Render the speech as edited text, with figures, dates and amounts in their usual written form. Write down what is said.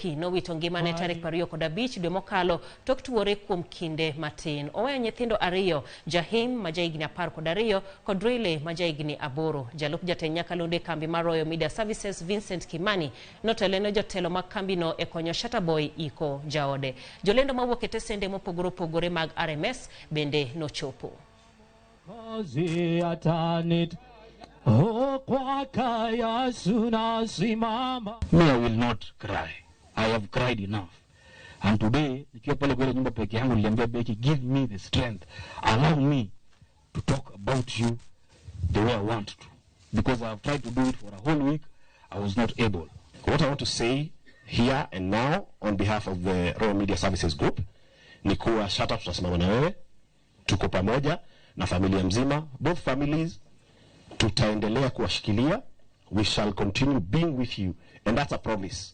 oiki no wito ngimane tarik 25 dwe mokalo tok tuore kuom kinde matin. Oweyo nyithindo ariyo, Jahim ma jahigni 12 kod Rele ma jahigni 8. Jalup jatend nyakalondo kambi mar Royal Media Services Vincent Kimani noteleno jotelo mag kambino e konyo Shattabwuoy iko jaode. Jolendo mawuok e tesende mopogore opogore mag RMS bende nochopo. Me, I will not cry. I have cried enough. And today, give me the strength. Allow me to talk about you the way I want to. Because I have tried to do it for a whole week, I was not able. What I want to say here and now on behalf of the Royal Media Services Group ni kuwa Shatta tutasimama na wewe, tuko pamoja na familia mzima, both families tutaendelea kuwashikilia. We shall continue being with you, and that's a promise.